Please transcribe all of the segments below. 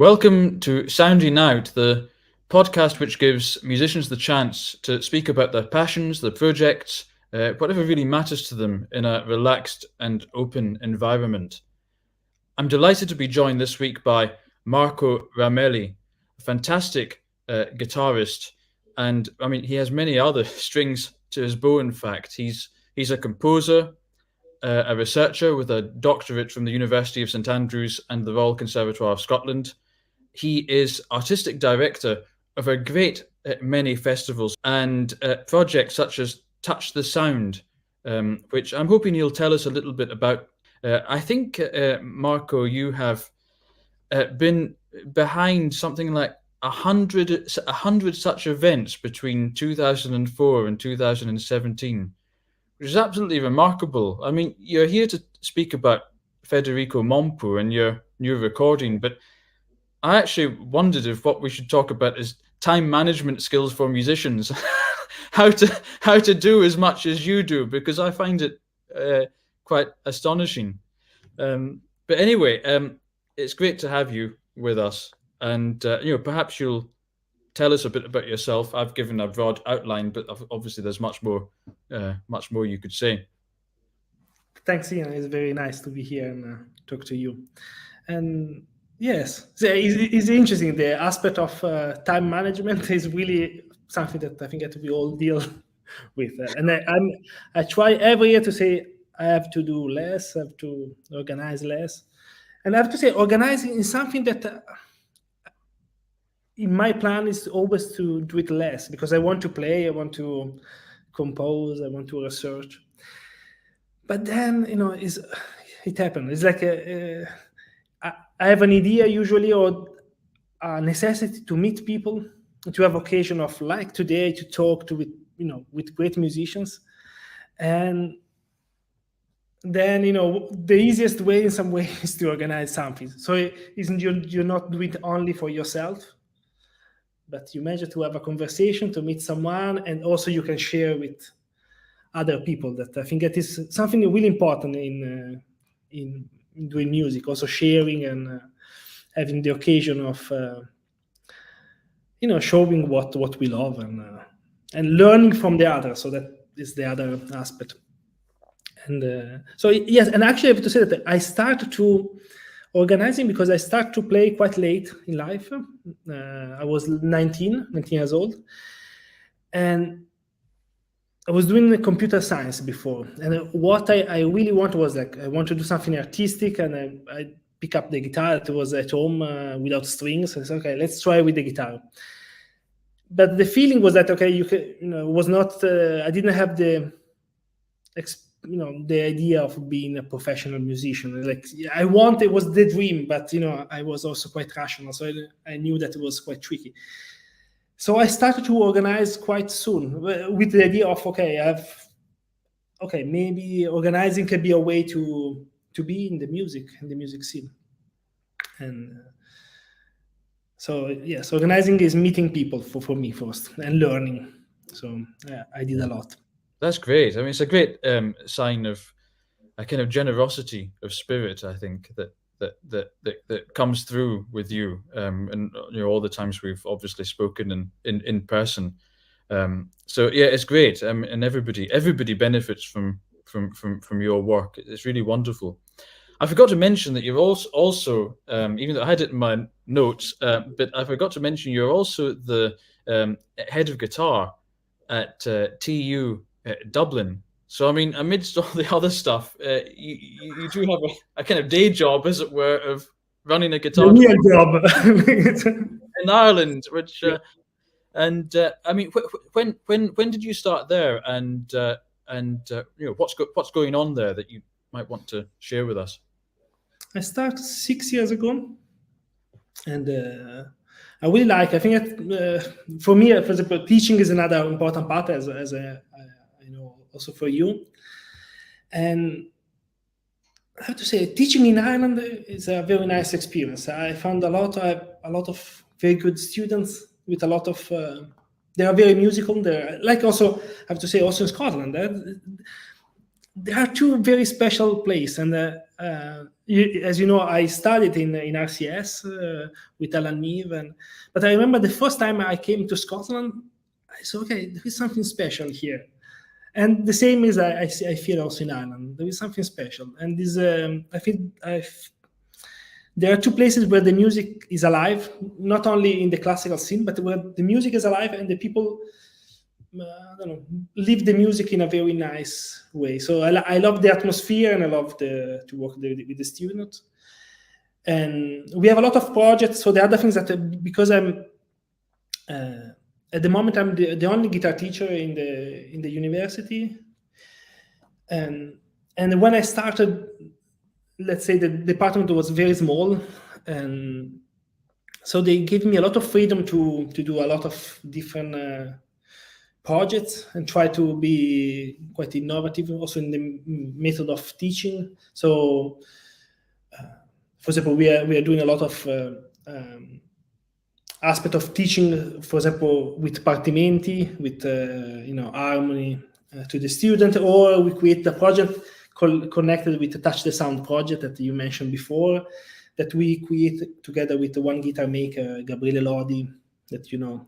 Welcome to Sounding Out, the podcast which gives musicians the chance to speak about their passions, their projects, whatever really matters to them in a relaxed and open environment. I'm delighted to be joined this week by Marco Ramelli, a fantastic guitarist, and I mean he has many other strings to his bow. In fact, he's a composer, a researcher with a doctorate from the University of St Andrews and the Royal Conservatoire of Scotland. He is artistic director of a great many festivals and projects such as Touch the Sound, which I'm hoping you'll tell us a little bit about. I think, Marco, you have been behind something like 100 such events between 2004 and 2017, which is absolutely remarkable. I mean, you're here to speak about Federico Mompou and your new recording, but I actually wondered if what we should talk about is time management skills for musicians, how to do as much as you do, because I find it quite astonishing. But anyway, it's great to have you with us, and perhaps you'll tell us a bit about yourself. I've given a broad outline, but obviously there's much more you could say. Thanks, Ian. It's very nice to be here and talk to you. And yes, it's interesting. The aspect of time management is really something that I think that we all deal with. And I try every year to say I have to do less, I have to organize less. And I have to say organizing is something that in my plan is always to do it less, because I want to play, I want to compose, I want to research. But then, it happens. It's like I have an idea usually, or a necessity to meet people, to have occasion of like today to talk with great musicians. And then, the easiest way in some way is to organize something. So you're not doing it only for yourself, but you manage to have a conversation, to meet someone, and also you can share with other people. That I think that is something really important in doing music, also sharing and having the occasion of showing what we love and learning from the other. So that is the other aspect. And so yes, and actually I have to say that I started to organizing because I started to play quite late in life. I was 19 years old, and I was doing computer science before, and what I really wanted was I want to do something artistic, and I pick up the guitar that was at home without strings. I said, okay, let's try with the guitar. But the feeling was that was not. I didn't have the idea of being a professional musician. It was the dream, but I was also quite rational, so I knew that it was quite tricky. So I started to organize quite soon with the idea of maybe organizing can be a way to be in the music scene. And so yes, organizing is meeting people for me first and learning. So I did a lot. That's great. I mean, it's a great sign of a kind of generosity of spirit, I think, that comes through with you, and all the times we've obviously spoken in person. So yeah, it's great, and everybody benefits from your work. It's really wonderful. I forgot to mention that you're also even though I had it in my notes, but I forgot to mention you're also the head of guitar at TU Dublin. So I mean, amidst all the other stuff, you do have a kind of day job, as it were, of running a guitar job in Ireland. Which I mean, when did you start there, and what's going on there that you might want to share with us? I started 6 years ago, and I really like. I think that, for me, for example, teaching is another important part, as I know also for you. And I have to say, teaching in Ireland is a very nice experience. I found a lot of very good students with a lot of. They are very musical. Also, I have to say, also in Scotland, there are two very special places, and as you know, I studied in RCS with Alan Neve, but I remember the first time I came to Scotland, I said, okay, there is something special here. And the same is I feel also in Ireland. There is something special. And this, I feel there are two places where the music is alive, not only in the classical scene, but where the music is alive and the people, I don't know, live the music in a very nice way. So I love the atmosphere, and I love to work with the students. And we have a lot of projects. So the other things that, because I'm at the moment I'm the only guitar teacher in the university, and when I started, let's say the department was very small, and so they gave me a lot of freedom to do a lot of different projects and try to be quite innovative also in the method of teaching. So, for example, we are doing a lot of aspect of teaching, for example, with partimenti, with harmony to the student, or we create a project connected with the Touch the Sound project that you mentioned before, that we create together with one guitar maker, Gabriele Lodi, that you know,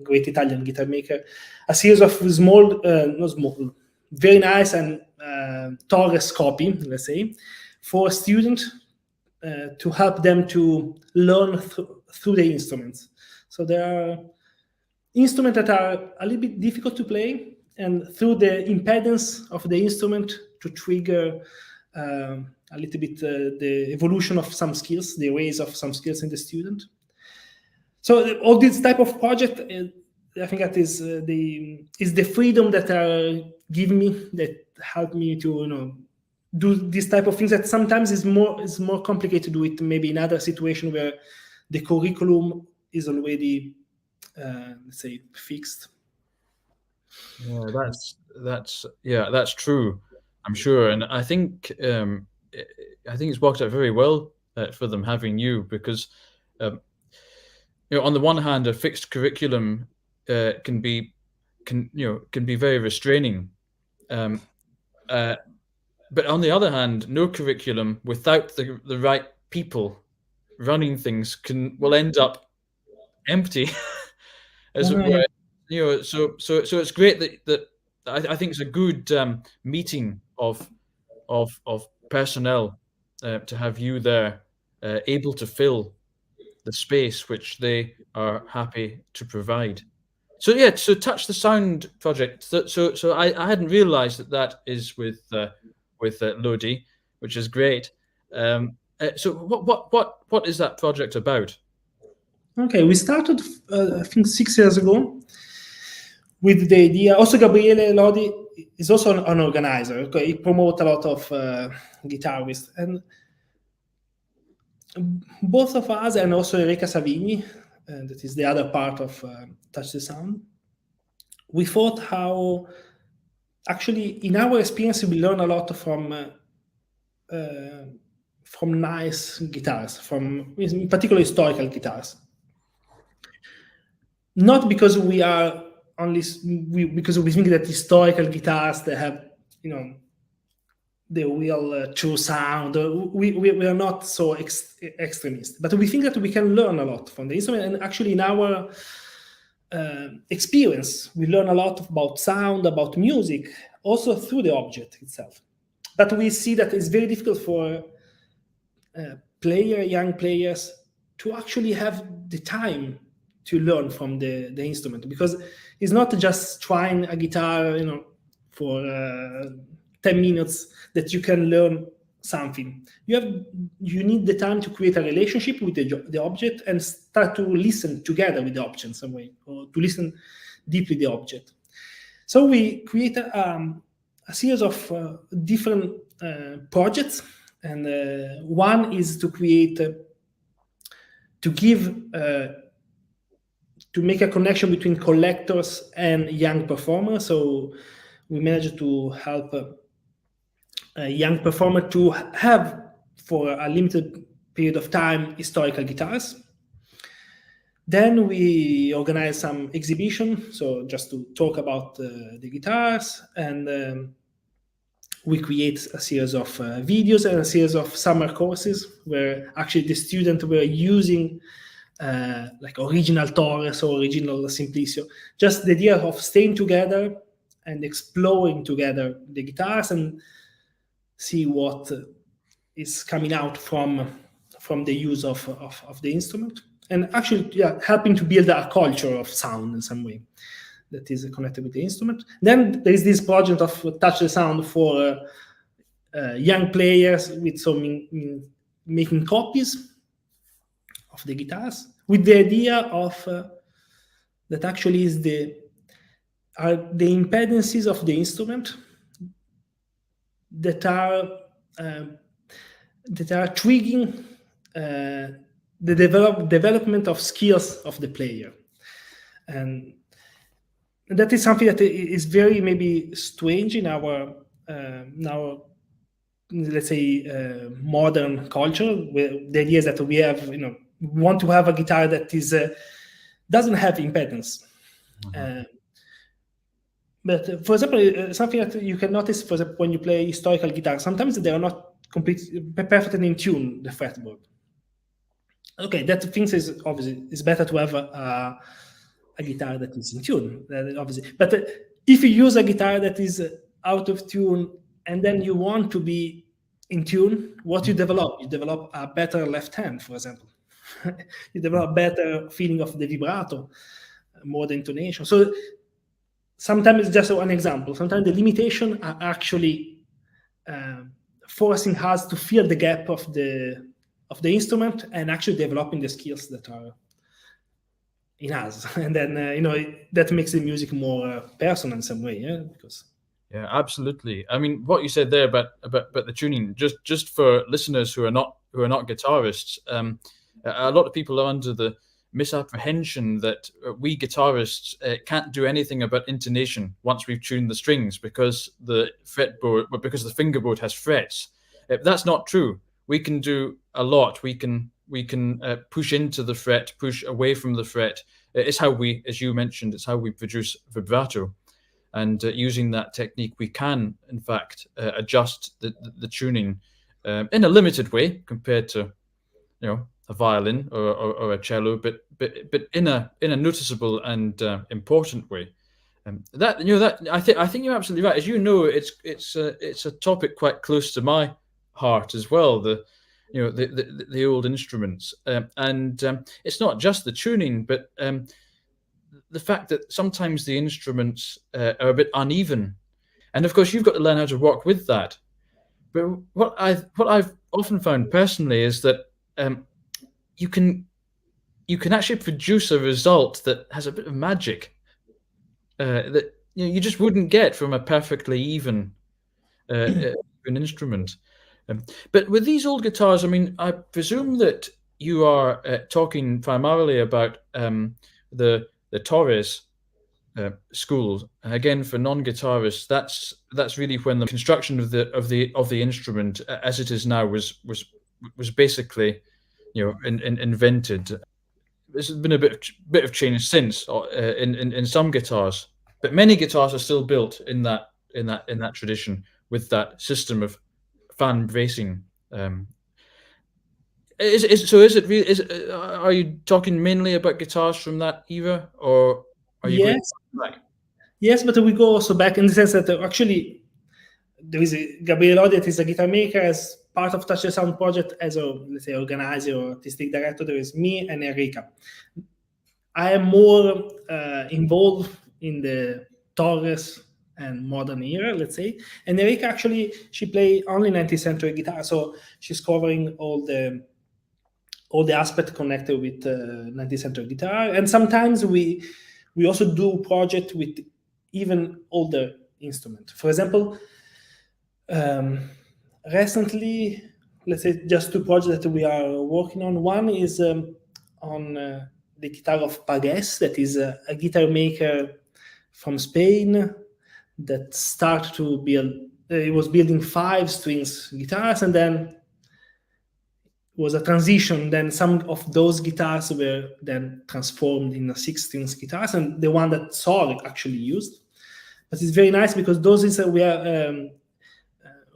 great Italian guitar maker, a series of small, not small, very nice and Torres copy, let's say, for students to help them to learn through the instruments. So there are instruments that are a little bit difficult to play, and through the impedance of the instrument to trigger a little bit the evolution of some skills, the ways of some skills in the student. So all this type of project, I think that is the freedom that give me, that help me to do this type of things that sometimes is more complicated with maybe in other situation where the curriculum is already let's say fixed. Yeah, that's true, I'm sure, and I think it's worked out very well for them having you, because on the one hand, a fixed curriculum can be very restraining, but on the other hand, no curriculum without the right people running things will end up empty, as it were. So it's great that I think it's a good meeting of personnel to have you there, able to fill the space which they are happy to provide. So yeah, so Touch the Sound project. So I hadn't realised that is with Lodi, which is great. So what is that project about? Okay, we started I think 6 years ago with the idea. Also, Gabriele Lodi is also an organizer. Okay, he promotes a lot of guitarists, and both of us, and also Erika Savigny, that is the other part of Touch the Sound, we thought how actually in our experience we learn a lot from nice guitars, from in particular historical guitars. Not because we are only because we think that historical guitars, they have the real true sound. We are not so extremist, but we think that we can learn a lot from the instrument. And actually, in our experience, we learn a lot about sound, about music, also through the object itself. But we see that it's very difficult for young players to actually have the time to learn from the instrument, because it's not just trying a guitar, for 10 minutes that you can learn something. You need the time to create a relationship with the object and start to listen together with the object in some way, or to listen deeply the object. So we create a series of different projects, and one is to create to make a connection between collectors and young performers. So we managed to help a young performer to have, for a limited period of time, historical guitars. Then we organize some exhibition, so just to talk about the guitars, and we create a series of videos and a series of summer courses where actually the students were using like original Torres or original Simplicio. Just the idea of staying together and exploring together the guitars and see what is coming out from the use of the instrument. And actually, helping to build a culture of sound in some way that is connected with the instrument. Then there is this project of Touch the Sound for young players with some making copies of the guitars, with the idea of that actually is the impedances of the instrument that are triggering the development of skills of the player. And that is something that is very maybe strange in our now, let's say, modern culture, where the idea is that we have, we want to have a guitar that is doesn't have impedance. But for example, something that you can notice, for example, when you play historical guitar, sometimes they are not completely perfectly in tune, the fretboard. Okay, that things is obviously it's better to have a guitar that is in tune, obviously. But if you use a guitar that is out of tune and then you want to be in tune, what you develop? You develop a better left hand, for example. You develop a better feeling of the vibrato, more the intonation. So sometimes it's just an example. Sometimes the limitations are actually forcing us to fill the gap of the instrument and actually developing the skills that are in us. And then that makes the music more personal in some way, because absolutely. I mean, what you said there about the tuning, just for listeners who are not guitarists, a lot of people are under the misapprehension that we guitarists can't do anything about intonation once we've tuned the strings because the fingerboard has frets. That's not true. We can do a lot. We can push into the fret, push away from the fret. It's how we, as you mentioned, it's how we produce vibrato. And using that technique, we can, in fact, adjust the tuning in a limited way compared to, a violin or a cello, but in a noticeable and important way. I think you're absolutely right. As you know, it's a topic quite close to my heart as well. The old instruments, and it's not just the tuning, but the fact that sometimes the instruments are a bit uneven, and of course you've got to learn how to work with that. But what I've often found personally is that you can actually produce a result that has a bit of magic that you just wouldn't get from a perfectly even an instrument. But with these old guitars, I mean, I presume that you are talking primarily about the Torres school. Again, for non-guitarists, that's really when the construction of the instrument as it is now was basically invented. There's been a bit of change since in some guitars, but many guitars are still built in that tradition with that system of fan bracing. Are you talking mainly about guitars from that era, or are you going back? Yes, but we go also back in the sense that actually there is Gabriele that is a guitar maker as part of Touch the Sound project as a, let's say, organizer or artistic director. There is me and Enrica. I am more involved in the Torres and modern era, let's say. And Enrica actually, she play only 19th century guitar, so she's covering all the aspects connected with 19th century guitar. And sometimes we also do project with even older instrument. For example, recently, let's say just two projects that we are working on. One is on the guitar of Pagues, that is a guitar maker from Spain that started to build. He was building 5 strings guitars, and then was a transition. Then some of those guitars were then transformed in 6 strings guitars, and the one that Sorg actually used. But it's very nice because those is we are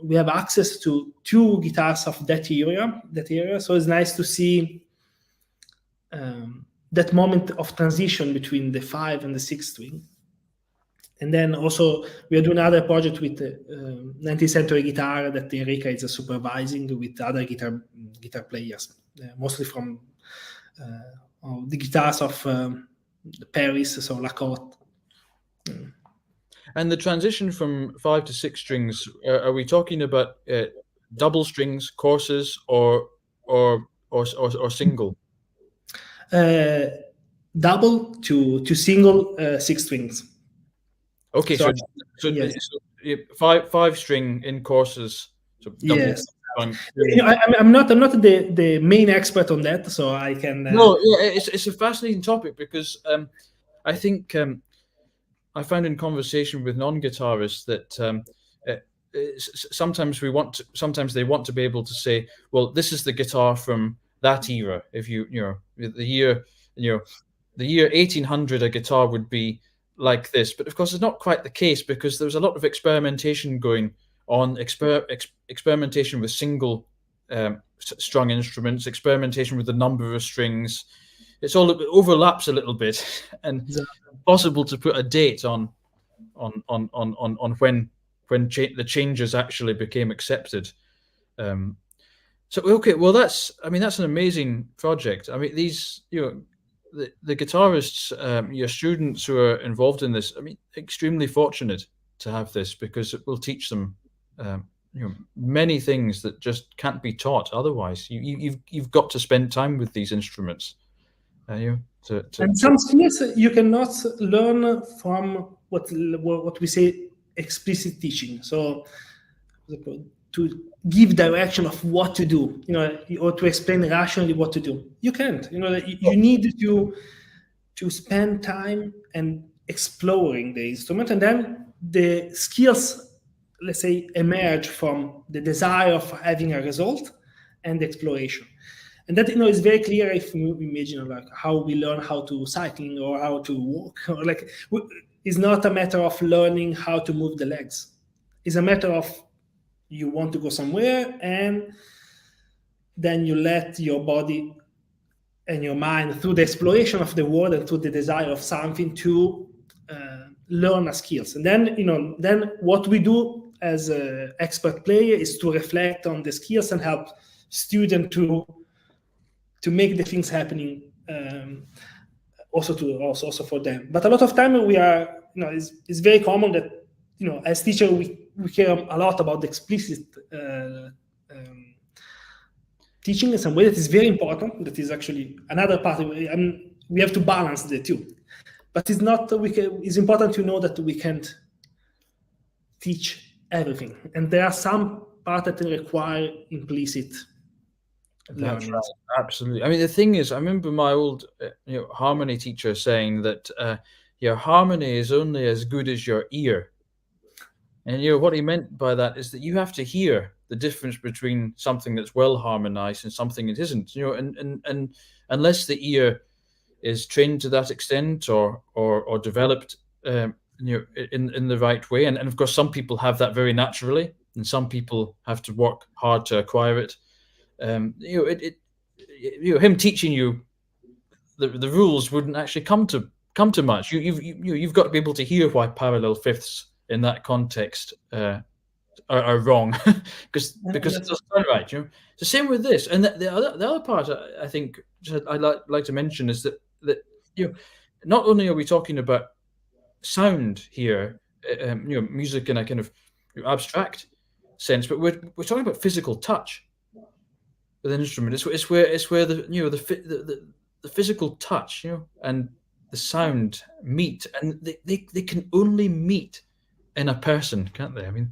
we have access to 2 guitars of that era. So it's nice to see that moment of transition between the 5 and the 6 string. And then also we are doing another project with 19th century guitar that Enrica is supervising with other guitar players, mostly from the guitars of Paris, so Lacotte. And the transition from 5 to 6 strings, are we talking about double strings, courses, or single? Double to single 6 strings. Okay, so yes. 5 string in courses. So double. Yes. I'm not the main expert on that, so I can. No, yeah, it's a fascinating topic because I think I found in conversation with non-guitarists that sometimes they want to be able to say, well, this is the guitar from that era. If you know the year 1800, a guitar would be like this, but of course it's not quite the case because there's a lot of experimentation going on, experimentation with single strung instruments, experimentation with the number of strings. It overlaps a little bit, and possible to put a date on when the changes actually became accepted. So okay, well that's an amazing project. I mean, these the guitarists, your students who are involved in this, extremely fortunate to have this because it will teach them, many things that just can't be taught otherwise. You've got to spend time with these instruments. And some skills you cannot learn from what we say explicit teaching. So to give direction of what to do, or to explain rationally what to do. You can't. You need to spend time and exploring the instrument, and then the skills, let's say, emerge from the desire of having a result and the exploration. And that is very clear if you imagine like how we learn how to cycling or how to walk, or like it's not a matter of learning how to move the legs. It's a matter of you want to go somewhere, and then you let your body and your mind, through the exploration of the world and through the desire of something, to learn a skills. And then then what we do as an expert player is to reflect on the skills and help students to make the things happening, also for them. But a lot of time we are, it's very common that as teacher we care a lot about the explicit teaching in some way. That is very important. That is actually another part. We have to balance the two. But it's not. It's important to know that we can't teach everything, and there are some parts that require implicit learning. Right. Absolutely. I mean, the thing is, I remember my old harmony teacher saying that your harmony is only as good as your ear. And what he meant by that is that you have to hear the difference between something that's well harmonized and something that isn't. And unless the ear is trained to that extent or developed, in the right way, and of course some people have that very naturally, and some people have to work hard to acquire it. Him teaching you the rules wouldn't actually come to much. You've got to be able to hear why parallel fifths in that context are wrong, because it doesn't sound right. It's the same with this. And the other part I think I'd like to mention is that not only are we talking about sound here, music in a kind of abstract sense, but we're talking about physical touch with an instrument. It's where the physical touch, and the sound meet, and they can only meet in a person, can't they? I mean,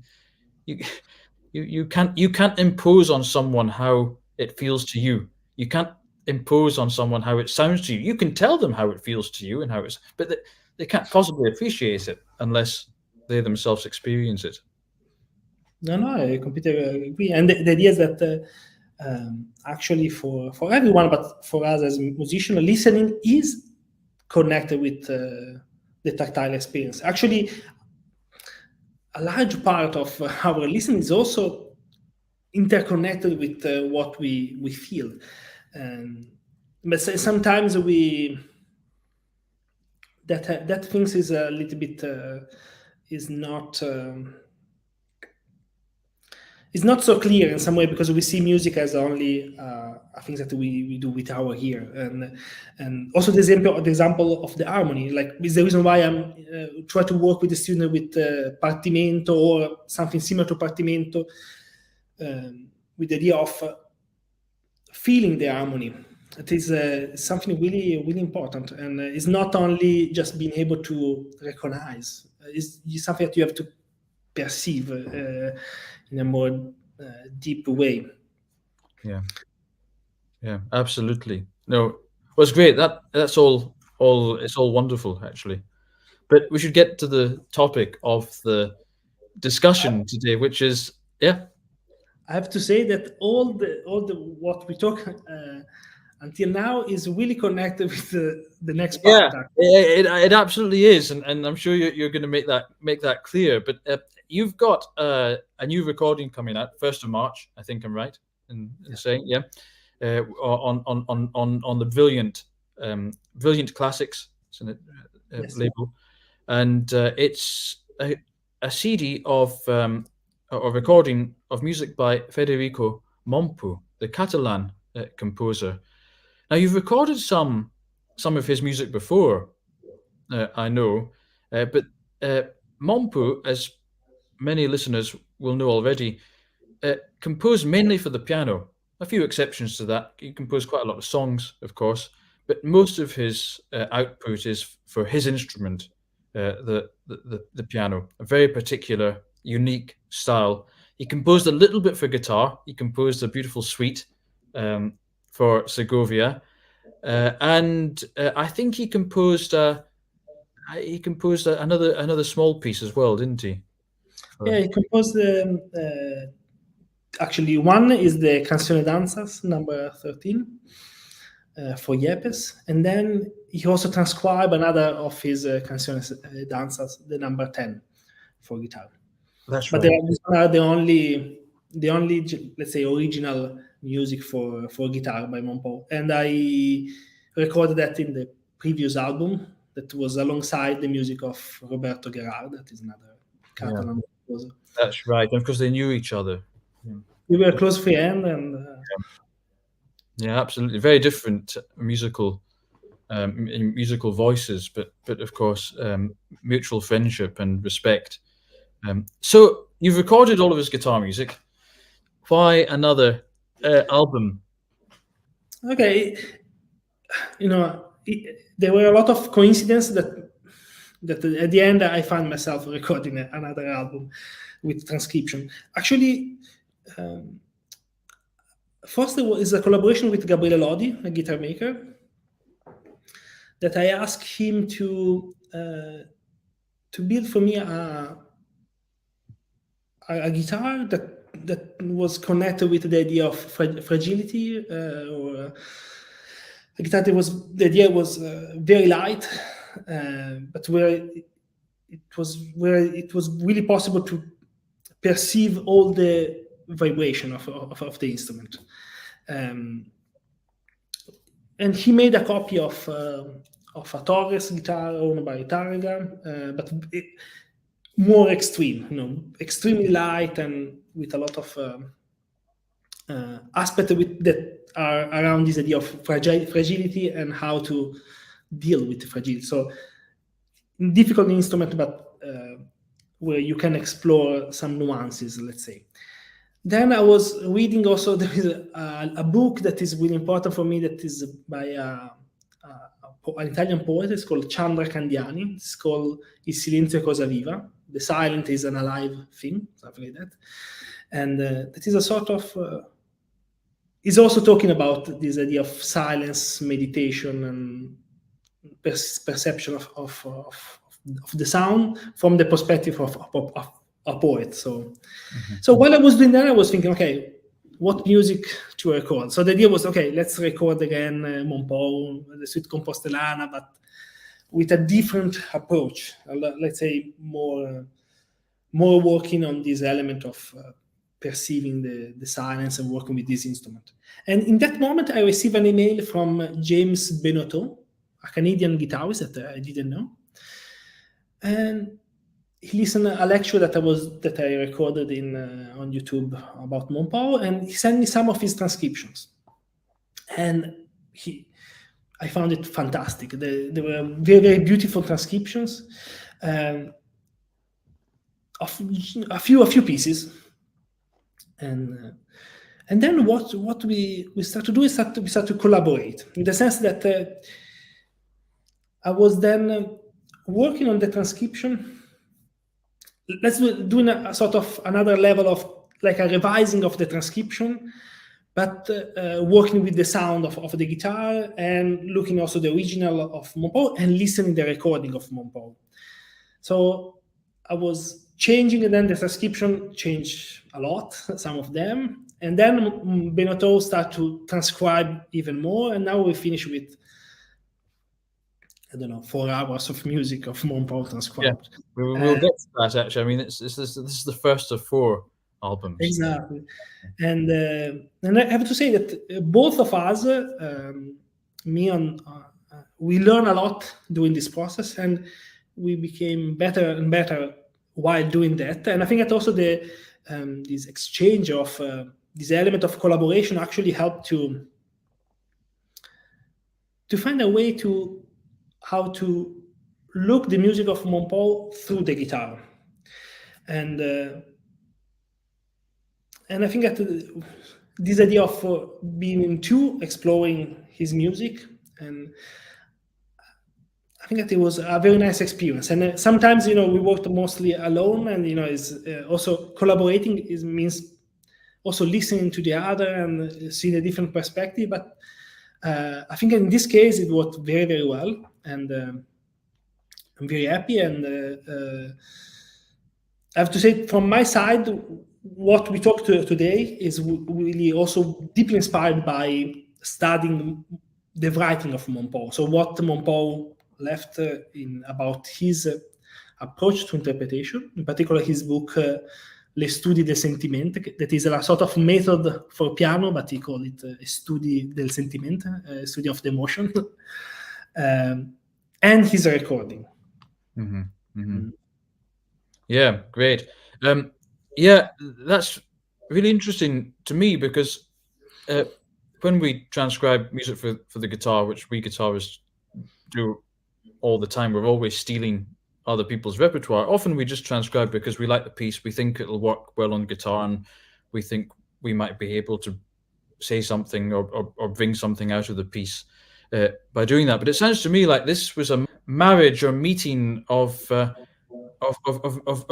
you can't impose on someone how it feels to you. You can't impose on someone how it sounds to you. You can tell them how it feels to you and how it's, but they can't possibly appreciate it unless they themselves experience it. No, I completely agree. And the idea is that actually for everyone, but for us as musicians, listening is connected with the tactile experience. Actually, a large part of our listening is also interconnected with what we feel. But sometimes that things is a little bit is not so clear in some way, because we see music as only things that we do with our ear, and also the example of the harmony, like, is the reason why I'm try to work with the student with partimento or something similar to partimento, with the idea of feeling the harmony. It is something really, really important, and it's not only just being able to recognize. It's something that you have to perceive in a more deep way. Yeah, absolutely. No, well, it's great. That's all. It's all wonderful, actually. But we should get to the topic of the discussion today, which is I have to say that all the what we talk until now is really connected with the next part. It absolutely is, and I'm sure you're going to make that clear. But you've got a new recording coming out 1st of March. I think I'm right in saying, on the Brilliant Classics, isn't it? Label, and it's a CD of a recording of music by Federico Mompou, the Catalan composer. Now, you've recorded some of his music before, I know, but Mompou, as many listeners will know already, composed mainly for the piano. A few exceptions to that. He composed quite a lot of songs, of course, but most of his output is for his instrument, the piano, a very particular, unique style. He composed a little bit for guitar. He composed a beautiful suite for Segovia, and I think he composed another small piece as well, didn't he? Yeah, he composed actually one is the Canzone Danzas number 13 for Yepes, and then he also transcribed another of his Canzone Danzas, the number 10 for guitar. That's but right. These are the only let's say original music for guitar by Mompou, and I recorded that in the previous album that was alongside the music of Roberto Gerard, that is another Catalan composer. That's right, and because they knew each other. We were close friends, and absolutely, very different musical voices, but of course mutual friendship and respect. So you've recorded all of his guitar music. Why another album? Okay, there were a lot of coincidences that at the end I found myself recording another album with transcription. Actually, first there was a collaboration with Gabriele Lodi, a guitar maker, that I asked him to build for me a guitar that was connected with the idea of fragility, or a guitar that the idea was very light, but where it was really possible to perceive all the vibration of the instrument. And he made a copy of a Torres guitar owned by Targa, but more extreme, extremely light and with a lot of aspects that are around this idea of fragility and how to deal with the fragility. So, difficult instrument, but where you can explore some nuances, let's say. Then I was reading also, there is a book that is really important for me, that is by an Italian poet. It's called Chandra Candiani. It's called Il silenzio cosa viva. The silent is an alive thing, something like that. And that is a sort of, is also talking about this idea of silence, meditation, and perception of the sound from the perspective of a poet. So, so while I was doing that, I was thinking, okay, what music to record? So the idea was, okay, let's record again Mompou, the Suite Compostelana, but with a different approach. Let's say more more working on this element of perceiving the silence and working with this instrument. And in that moment, I received an email from James Benotto, a Canadian guitarist that I didn't know. And he listened to a lecture that I recorded on YouTube about Mompou, and he sent me some of his transcriptions. And I found it fantastic. They were very, very beautiful transcriptions of a few pieces. And then what we start to do is we start to collaborate, in the sense that I was then working on the transcription. Let's do a sort of another level of like a revising of the transcription, but working with the sound of the guitar and looking also the original of Mompou and listening the recording of Mompou. So I was changing, and then the transcription changed a lot, some of them. And then Benotto started to transcribe even more, and now we finish with, I don't know, 4 hours of music of Mompou transcribed. Yeah, we'll get to that, actually. I mean, this is the first of 4 albums. Exactly. And I have to say that both of us, we learn a lot during this process, and we became better and better while doing that. And I think that also this exchange of this element of collaboration actually helped to find a way to how to look the music of Mompou through the guitar. And I think that this idea of being in two, exploring his music, and I think that it was a very nice experience. And sometimes, we worked mostly alone, and is also collaborating means also listening to the other and seeing a different perspective. But I think in this case it worked very, very well, and I'm very happy. And I have to say, from my side, what we talked today is really also deeply inspired by studying the writing of Mompou. So what Mompou left about his approach to interpretation, in particular his book Le Studi del Sentimento, that is a sort of method for piano, but he called it Studi del Sentimento, study of the emotion, and his recording. Mm-hmm. Mm-hmm. Yeah, great. Yeah, that's really interesting to me, because when we transcribe music for the guitar, which we guitarists do all the time, we're always stealing other people's repertoire. Often we just transcribe because we like the piece, we think it'll work well on guitar, and we think we might be able to say something or bring something out of the piece by doing that. But it sounds to me like this was a marriage or meeting of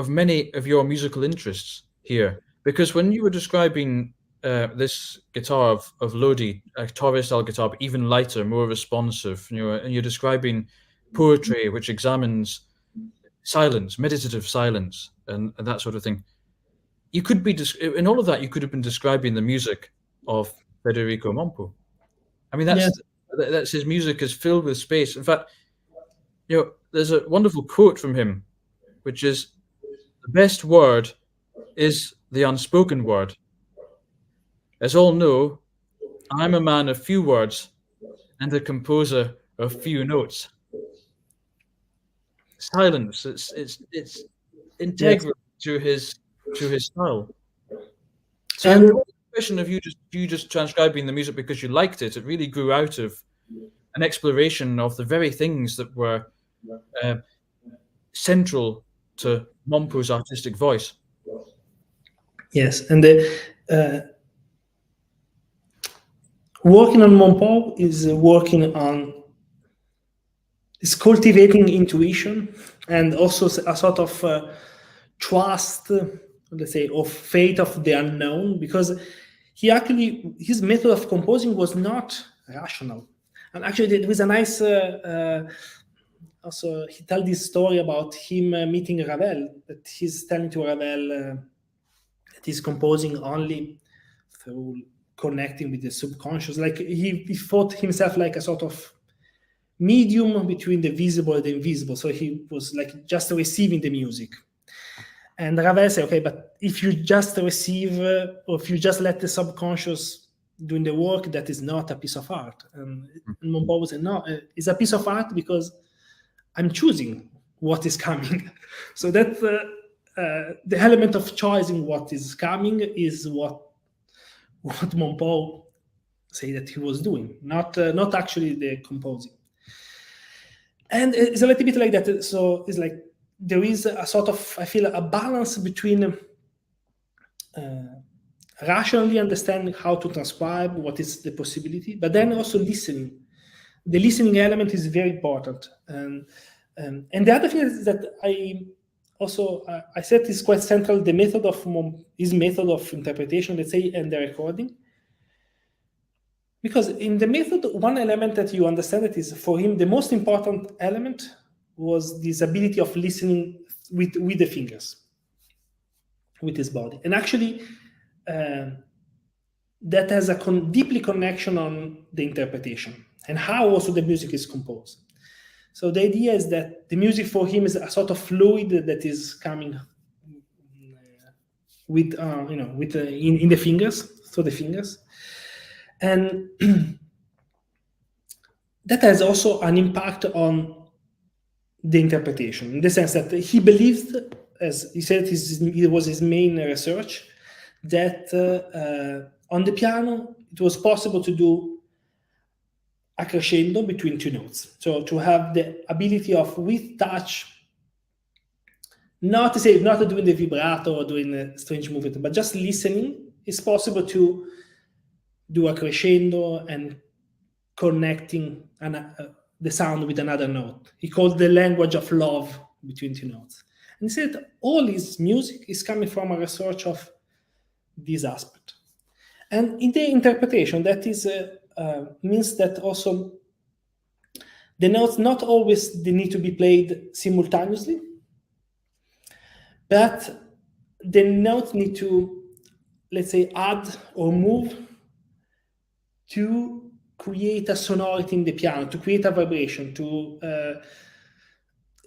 many of your musical interests here, because when you were describing this guitar of Lodi, a Torre style guitar, but even lighter, more responsive, and you're describing poetry which examines silence, meditative silence, and that sort of thing. You could be in all of that. You could have been describing the music of Federico Mompou. I mean, that's his music is filled with space. In fact, there's a wonderful quote from him, which is, "The best word is the unspoken word. As all know, I'm a man of few words and a composer of few notes." Silence, it's integral to his style. So and the question of you just transcribing the music because you liked it, it really grew out of an exploration of the very things that were central to Mompou's artistic voice. Yes, and working on Mompou is cultivating intuition and also a sort of trust, let's say, of faith of the unknown, because his method of composing was not rational. And actually there was a nice also he tells this story about him meeting Ravel, that he's telling to Ravel that he's composing only through connecting with the subconscious. Like he thought himself like a sort of medium between the visible and the invisible. So he was like just receiving the music. And Ravel said, okay, but if you just receive, or if you just let the subconscious doing the work, that is not a piece of art. And Mompou said, no, it's a piece of art because I'm choosing what is coming. So that the element of choosing what is coming is what Mompou say that he was doing, not actually the composing. And it's a little bit like that. So it's like there is a sort of, I feel, a balance between rationally understanding how to transcribe what is the possibility, but then also listening. The listening element is very important. And the other thing is that I said is quite central, the method of his method of interpretation, let's say, and the recording. Because in the method, one element that you understand that is for him the most important element was this ability of listening with the fingers, with his body. And actually, that has a deeply connection on the interpretation and how also the music is composed. So the idea is that the music for him is a sort of fluid that is coming with in the fingers, through the fingers. And that has also an impact on the interpretation, in the sense that he believed, as he said, it was his main research, that on the piano it was possible to do a crescendo between two notes. So to have the ability of, with touch, not doing the vibrato or doing a strange movement, but just listening, it's possible to do a crescendo and connecting the sound with another note. He called the language of love between two notes. And he said all his music is coming from a research of this aspect. And in the interpretation, that is means that also the notes not always they need to be played simultaneously, but the notes need to, let's say, add or move to create a sonority in the piano, to create a vibration,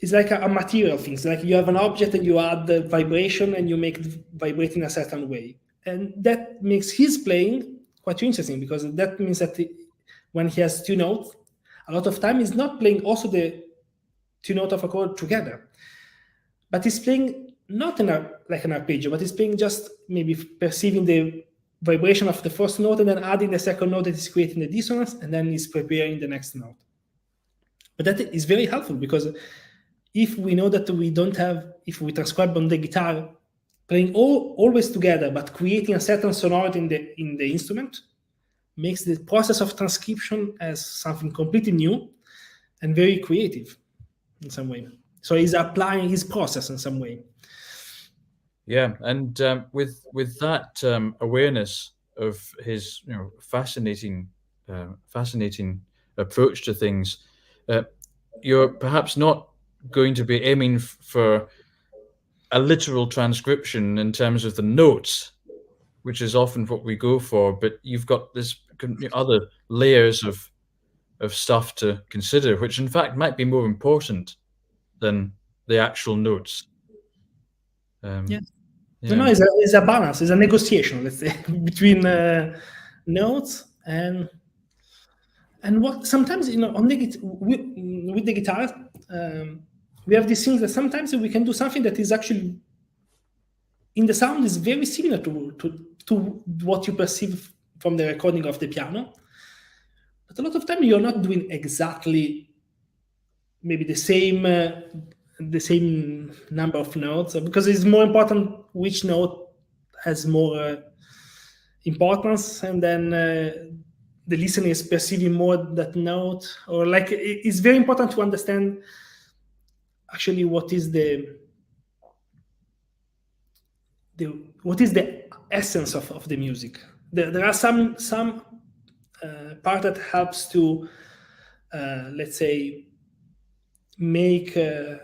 it's like a material thing. It's like you have an object and you add the vibration and you make it vibrate in a certain way. And that makes his playing quite interesting, because that means that when he has two notes, a lot of time he's not playing also the two notes of a chord together, but he's playing not like an arpeggio, but he's playing just maybe perceiving the vibration of the first note and then adding the second note that is creating the dissonance, and then he's preparing the next note. But that is very helpful, because if we know that if we transcribe on the guitar, playing always together but creating a certain sonority in the instrument makes the process of transcription as something completely new and very creative in some way. So he's applying his process in some way. Yeah, and with that awareness of his fascinating approach to things, you're perhaps not going to be aiming for a literal transcription in terms of the notes, which is often what we go for, but you've got this other layers of stuff to consider, which in fact might be more important than the actual notes. Yeah. No, it's a balance, it's a negotiation, let's say, between notes and what sometimes on with the guitar we have these things that sometimes we can do something that is actually in the sound is very similar to what you perceive from the recording of the piano, but a lot of time you're not doing exactly maybe the same number of notes, because it's more important which note has more importance, and then the listener is perceiving more that note, or like it's very important to understand actually what is the essence of the music. There are some part that helps to let's say make the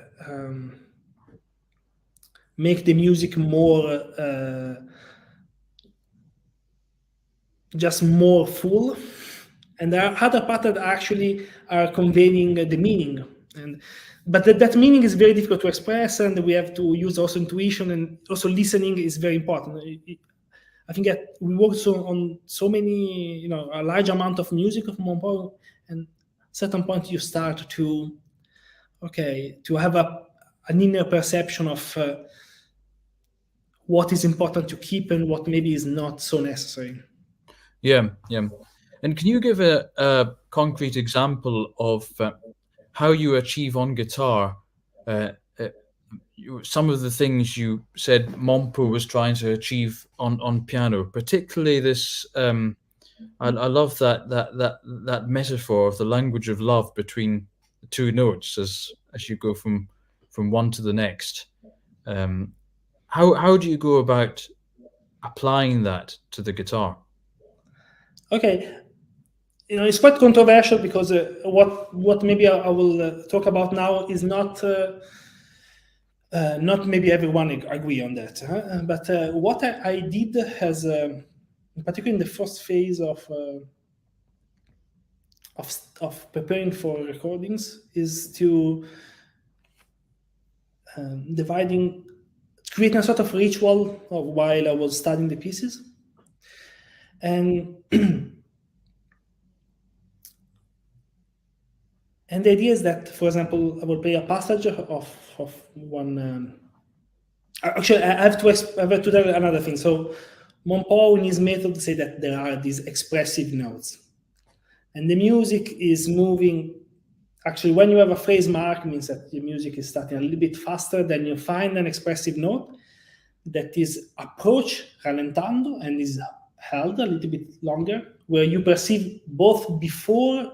music more just more full, and there are other parts that actually are conveying the meaning But that meaning is very difficult to express, and we have to use also intuition, and also listening is very important. I think that we worked on so many, a large amount of music of Mompou, and at a certain point you start to have an inner perception of what is important to keep and what maybe is not so necessary. Yeah. And can you give a concrete example of how you achieve on guitar some of the things you said Mompou was trying to achieve on piano, particularly this? I love that metaphor of the language of love between the two notes as you go from one to the next. How do you go about applying that to the guitar? Okay, it's quite controversial because what maybe I will talk about now is not maybe everyone agree on that. But what I did has, particularly in the first phase of preparing for recordings, is to creating a sort of ritual while I was studying the pieces. And and the idea is that, for example, I will play a passage of one. Actually, I have to tell another thing. So Mompou in his method say that there are these expressive notes, and the music is moving. Actually, when you have a phrase mark, it means that your music is starting a little bit faster. Then you find an expressive note that is approach rallentando and is held a little bit longer, where you perceive both before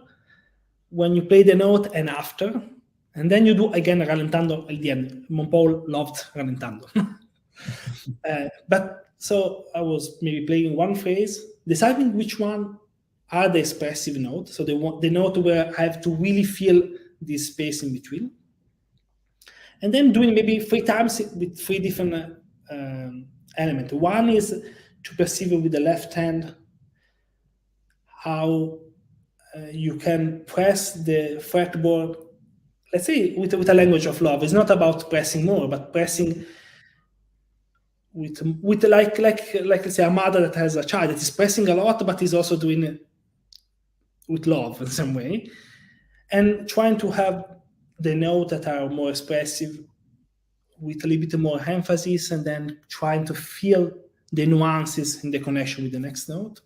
when you play the note and after, and then you do again rallentando at the end. Mompou loved rallentando. But so I was maybe playing one phrase, deciding which one are the expressive notes, so the note where I have to really feel this space in between, and then doing maybe 3 times with 3 different elements. One is to perceive with the left hand how you can press the fretboard, let's say with a language of love. It's not about pressing more, but pressing with like let's say a mother that has a child that is pressing a lot, but is also doing it with love in some way, and trying to have the notes that are more expressive with a little bit more emphasis, and then trying to feel the nuances in the connection with the next note.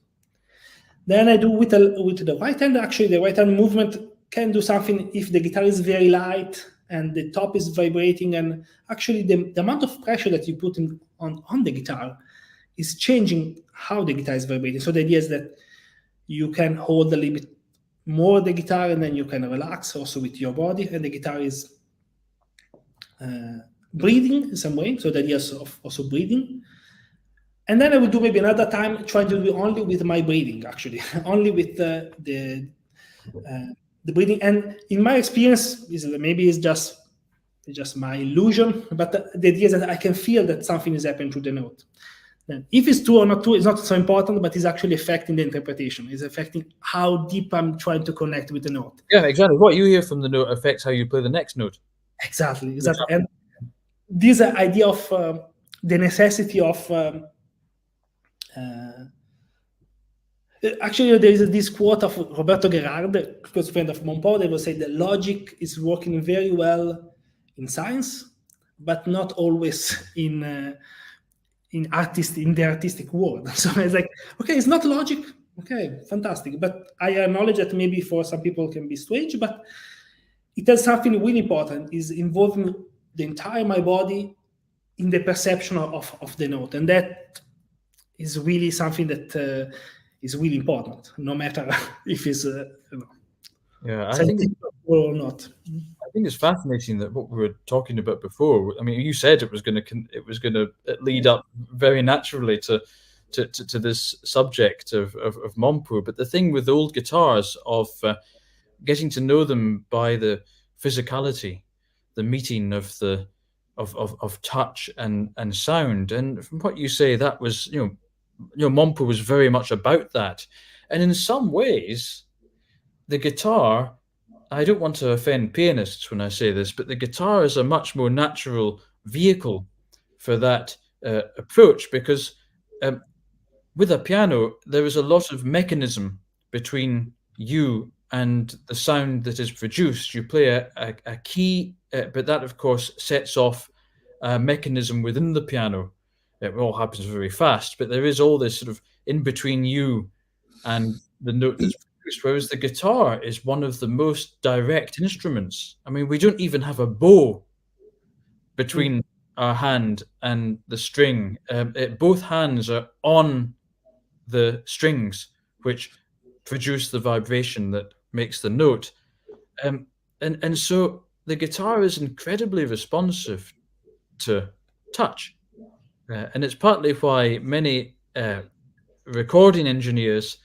Then I do with the right hand. Actually, the right hand movement can do something if the guitar is very light and the top is vibrating, and actually the amount of pressure that you put on the guitar is changing how the guitar is vibrating. So the idea is that you can hold a little bit more the guitar, and then you can relax also with your body, and the guitar is breathing in some way. So the idea is also breathing. And then I would do maybe another time trying to do only with my breathing, actually, only with the breathing. And in my experience, maybe it's just my illusion, but the idea is that I can feel that something is happening to the note. Then if it's true or not true, it's not so important, but it's actually affecting the interpretation. It's affecting how deep I'm trying to connect with the note. Yeah, exactly. What you hear from the note affects how you play the next note. Exactly. And this idea of the necessity of actually, there is this quote of Roberto Gerard, a close friend of Mompou. They will say that logic is working very well in science, but not always in the artistic world. So it's like, okay, it's not logic. Okay, fantastic. But I acknowledge that maybe for some people it can be strange, but it has something really important, is involving the entire my body in the perception of the note. And that is really something that is really important, no matter if it's yeah, I think or not. I think it's fascinating that what we were talking about before. I mean, you said it was going to lead up very naturally to this subject of Mompou. But the thing with old guitars of getting to know them by the physicality, the meeting of the of touch and sound, and from what you say, that was Mompou was very much about that. And in some ways, the guitar I don't want to offend pianists when I say this, but the guitar is a much more natural vehicle for that approach, because with a piano, there is a lot of mechanism between you and the sound that is produced. You play a key, but that, of course, sets off a mechanism within the piano. It all happens very fast, but there is all this sort of in between you and the note that's produced, whereas the guitar is one of the most direct instruments. I mean, we don't even have a bow between our hand and the string. Both hands are on the strings, which produce the vibration that makes the note. And so the guitar is incredibly responsive to touch. And it's partly why many recording engineers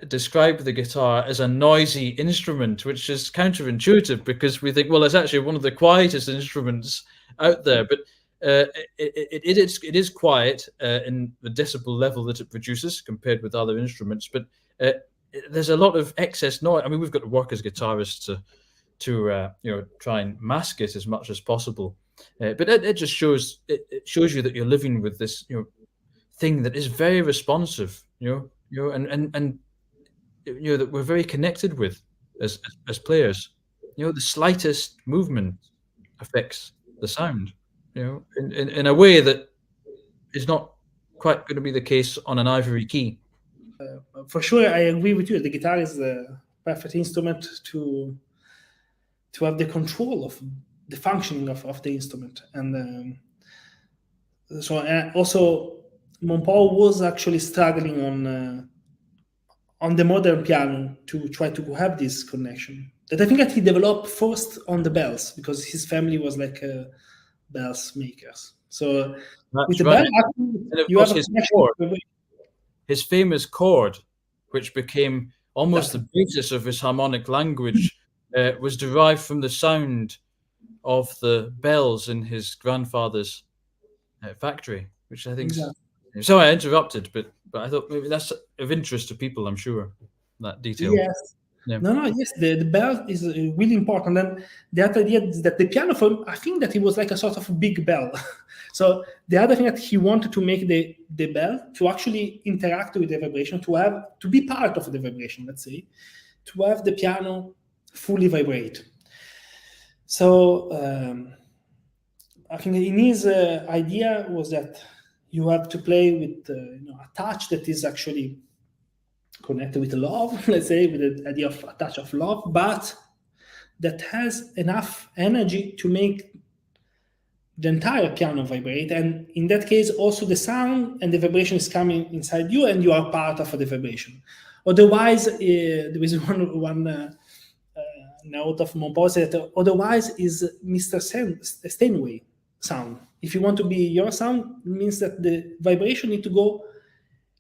describe the guitar as a noisy instrument, which is counterintuitive, because we think, well, it's actually one of the quietest instruments out there. But it is quiet in the decibel level that it produces compared with other instruments. But there's a lot of excess noise. I mean, we've got to work as guitarists to try and mask it as much as possible. But it just shows you that you're living with this thing that is very responsive, and that we're very connected with as players. The slightest movement affects the sound, in a way that is not quite going to be the case on an ivory key. For sure, I agree with you. The guitar is the perfect instrument to have the control of the functioning of the instrument. And also Mompou was actually struggling on the modern piano to try to have this connection. That I think that he developed first on the bells, because his family was like bells makers. So with the bell, you have a connection. His famous chord, which became almost the basis of his harmonic language, was derived from the sound of the bells in his grandfather's factory, which I think. Exactly. Sorry, I interrupted, but I thought maybe that's of interest to people. I'm sure that detail. Yes. Yeah. No. Yes, the bell is really important. And the other idea is that the piano, I think that it was like a sort of big bell. So the other thing that he wanted to make the bell to actually interact with the vibration, to be part of the vibration, let's say, to have the piano fully vibrate. So I think in his idea was that you have to play with a touch that is actually connected with love, let's say, with the idea of a touch of love, but that has enough energy to make the entire piano vibrate. And in that case, also the sound and the vibration is coming inside you, and you are part of the vibration. Otherwise, there is one note of Mompou that otherwise is Mr. Steinway sound. If you want to be your sound, it means that the vibration need to go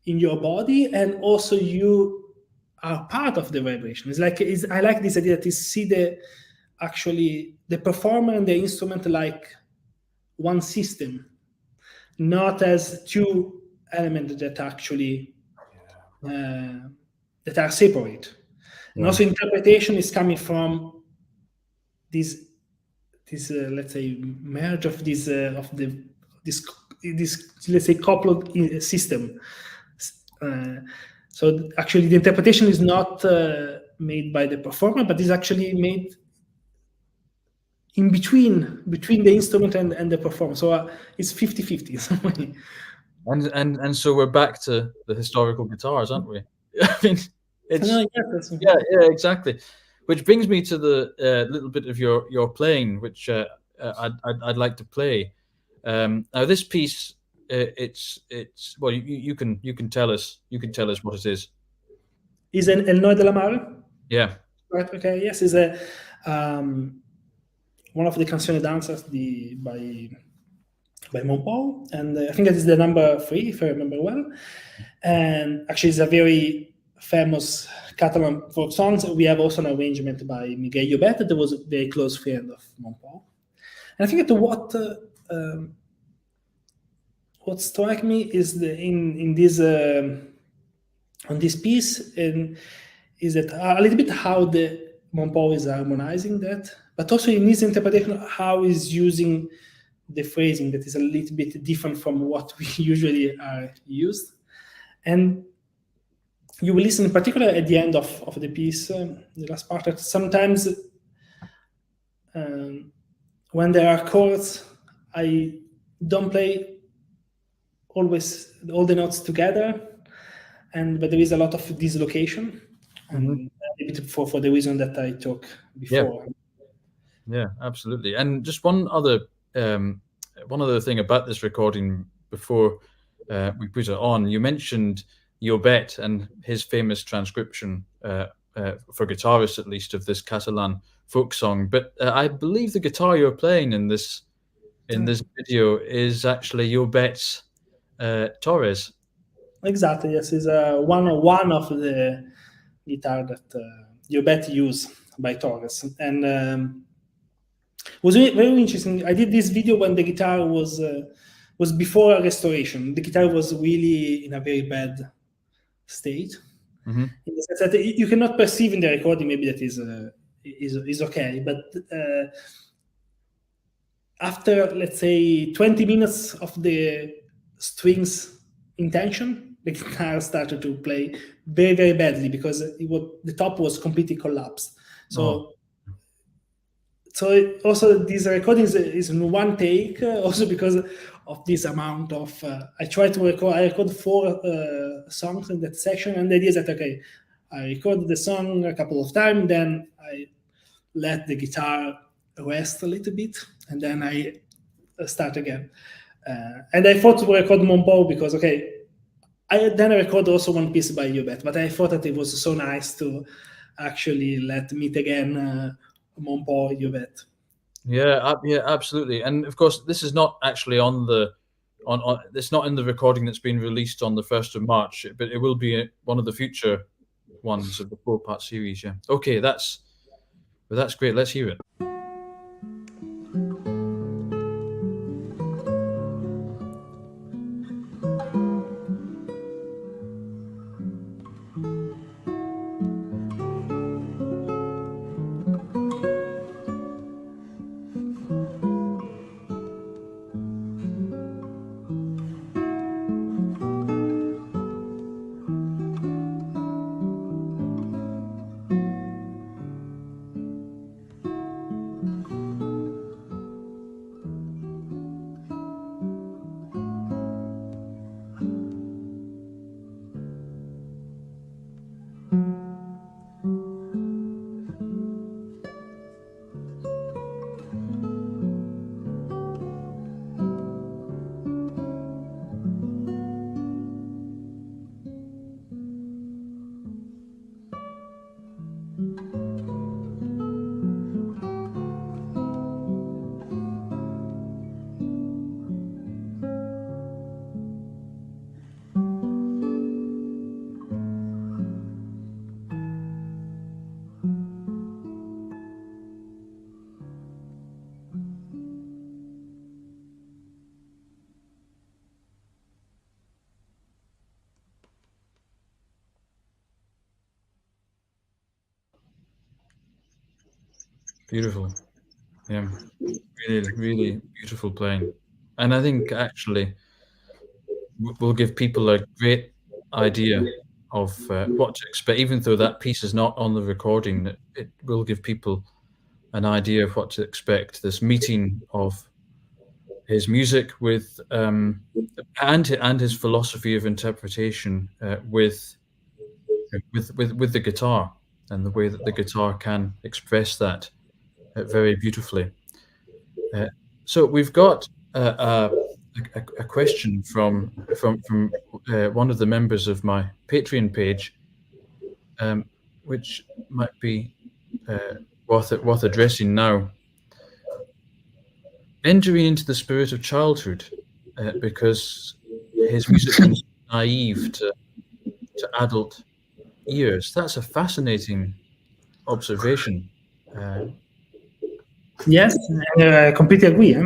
in your body, and also you are part of the vibration. I like this idea that you see the performer and the instrument like one system, not as two elements that actually that are separate. And also interpretation is coming from this let's say merge of this let's say coupled system. So actually the interpretation is not made by the performer, but is actually made in between the instrument and the performer. So it's 50-50. And so we're back to the historical guitars, aren't we? I mean, yeah, exactly. Which brings me to the little bit of your playing, which I'd like to play. Now this piece, it's well, you can tell us what it is. Is an El Noi della Mare? Yeah. Right. Okay. Yes, is a one of the canzoni danzas by Mompou, and I think that is the number 3, if I remember well. And actually, it's a very famous Catalan folk songs. We have also an arrangement by Miguel Llobet, that was a very close friend of Mompou. And I think that what struck me is in this on this piece, and is that a little bit how the Mompou is harmonizing that, but also in his interpretation, how he's using the phrasing that is a little bit different from what we usually are used. And you will listen in particular at the end of the piece, the last part, that sometimes when there are chords, I don't play always all the notes together, but there is a lot of dislocation, and for the reason that I talked before. Yeah, absolutely. And just one other thing about this recording before we put it on. You mentioned Llobet and his famous transcription for guitarists, at least, of this Catalan folk song. But I believe the guitar you're playing in this video is actually Llobet's Torres. Exactly. Yes, is one of the guitar that Llobet used by Torres, and was very interesting. I did this video when the guitar was before restoration. The guitar was really in a very bad state. In the sense that you cannot perceive in the recording. Maybe that is okay, but after, let's say, 20 minutes of the strings in tension, the guitar started to play very, very badly because the top was completely collapsed. So also these recordings is in one take, also because of this amount of. I tried to record. I recorded 4 songs in that section, and the idea is that I recorded the song a couple of times, then I let the guitar rest a little bit, and then I start again. And I thought to record Mompou because I record also one piece by Llobet, but I thought that it was so nice to actually let meet again Mompou, Llobet. Yeah, absolutely. And of course, this is not actually it's not in the recording that's been released on the 1st of March, but it will be one of the future ones of the 4-part series. Yeah. Okay, that's great. Let's hear it. Beautiful. Yeah, really, really beautiful playing. And I think actually will give people a great idea of what to expect. Even though that piece is not on the recording, it will give people an idea of what to expect. This meeting of his music with and his philosophy of interpretation with the guitar, and the way that the guitar can express that very beautifully. So we've got a question from one of the members of my Patreon page, which might be worth addressing now. Entering into the spirit of childhood, because his music is naive to adult ears. That's a fascinating observation. Yes, I completely agree.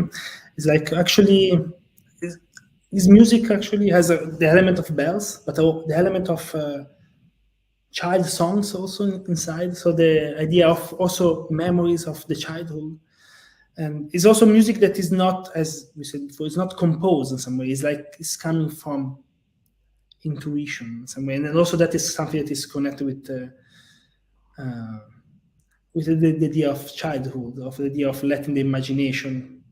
It's like actually, his music actually has the element of bells, but the element of child songs also inside. So the idea of also memories of the childhood. And it's also music that is not, as we said before, it's not composed in some way. It's like it's coming from intuition in some way. And also that is something that is connected with the idea of childhood, of the idea of letting the imagination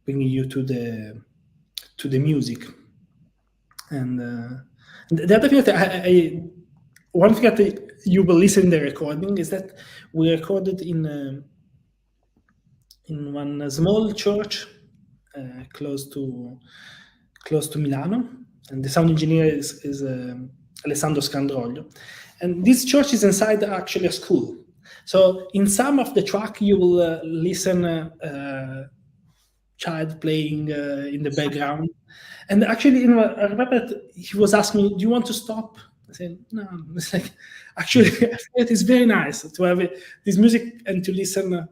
bringing you to the music. And the other thing that one thing that you will listen in the recording is that we recorded in one small church close to Milano, and the sound engineer is Alessandro Scandroglio. And this church is inside actually a school. So in some of the track you will listen child playing in the background. And actually, I remember that he was asking me, "Do you want to stop?" I said, "No." It's like, actually, it is very nice to have this music and to listen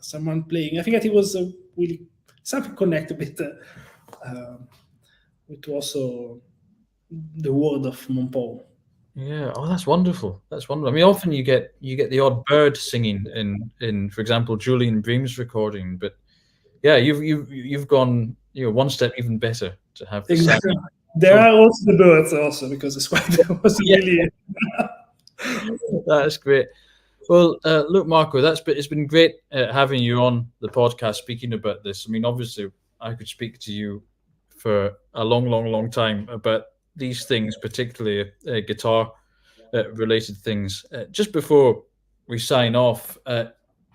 someone playing. I think that it was really something connected with also the word of Mompou. Yeah. Oh, that's wonderful. That's wonderful. I mean, often you get the odd bird singing in for example, Julian Bream's recording, but yeah, you've gone one step even better to have the exactly. sound. There are also the birds also, because it's quite really. That's great. Well, look, Marco, it's been great having you on the podcast speaking about this. I mean, obviously, I could speak to you for a long time about these things, particularly guitar-related things. Just before we sign off,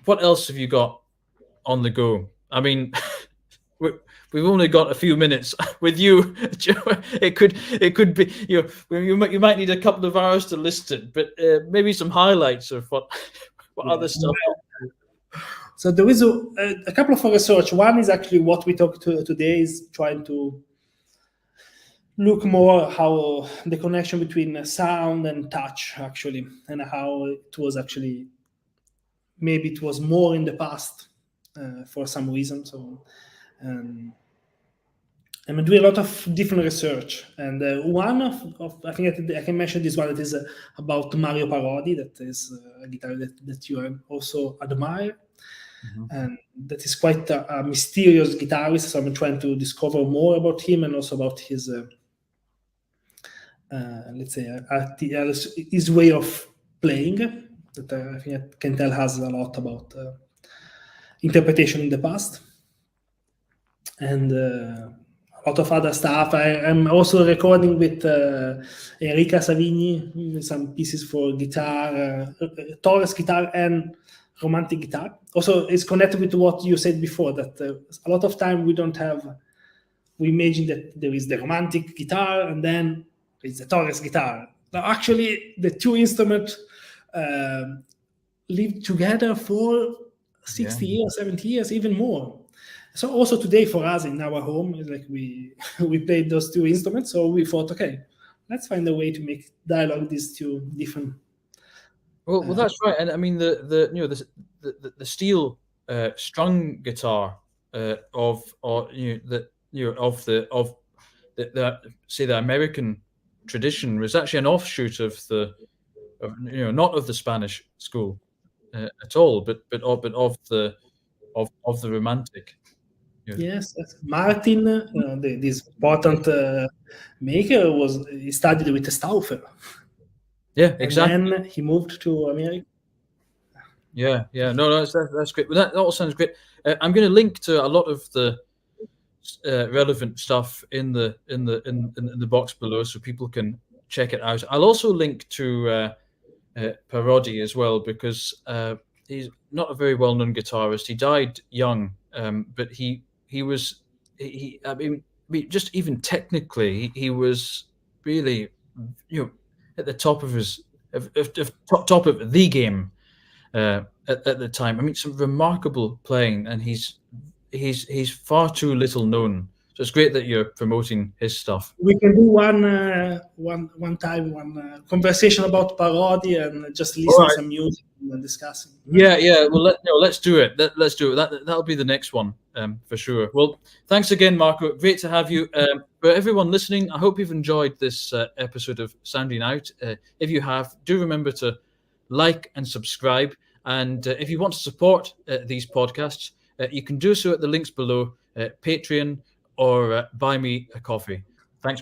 what else have you got on the go? I mean, we've only got a few minutes with you. It could be you might need a couple of hours to list it, but maybe some highlights of what other stuff. So there is a couple of research. One is actually what we talked to today, is trying to look more how the connection between sound and touch actually, and how it was actually, maybe it was more in the past for some reason. So I'm doing a lot of different research, and one of I think I can mention this one that is about Mario Parodi, that is a guitarist that you also admire. Mm-hmm. And that is quite a mysterious guitarist, so I'm trying to discover more about him and also about his let's say his way of playing, that I think I can tell has a lot about interpretation in the past, and a lot of other stuff. I'm also recording with Enrica Savigny some pieces for guitar, Torres guitar and romantic guitar. Also, it's connected with what you said before, that a lot of time we imagine that there is the romantic guitar and then it's the Torres guitar. Now, actually, the two instruments lived together for 60 years, 70 years, even more. So also today for us in our home, it's like we played those two instruments. So we thought, okay, let's find a way to make dialogue these two different. Well, that's right. And I mean the steel strung guitar of the American tradition was actually an offshoot of not of the Spanish school at all, but of the romantic. Yes, Martin, this important maker, he studied with Stauffer. Yeah, exactly. And then he moved to America. Yeah. No, that's great. Well, that all sounds great. I'm going to link to a lot of the relevant stuff in the box below, so people can check it out. I'll also link to Parodi as well, because he's not a very well-known guitarist. He died young, but he was I mean, just even technically, he was really at the top of his top of the game at the time. I mean, some remarkable playing, and he's far too little known. So it's great that you're promoting his stuff. We can do one conversation about Parodi and just listen to some music and discussing. Yeah. Well, let's do it. Let's do it. That'll be the next one for sure. Well, thanks again, Marco. Great to have you. For everyone listening, I hope you've enjoyed this episode of Sounding Out. If you have, do remember to like and subscribe. And if you want to support these podcasts, you can do so at the links below, Patreon or buy me a coffee. Thanks, Mark.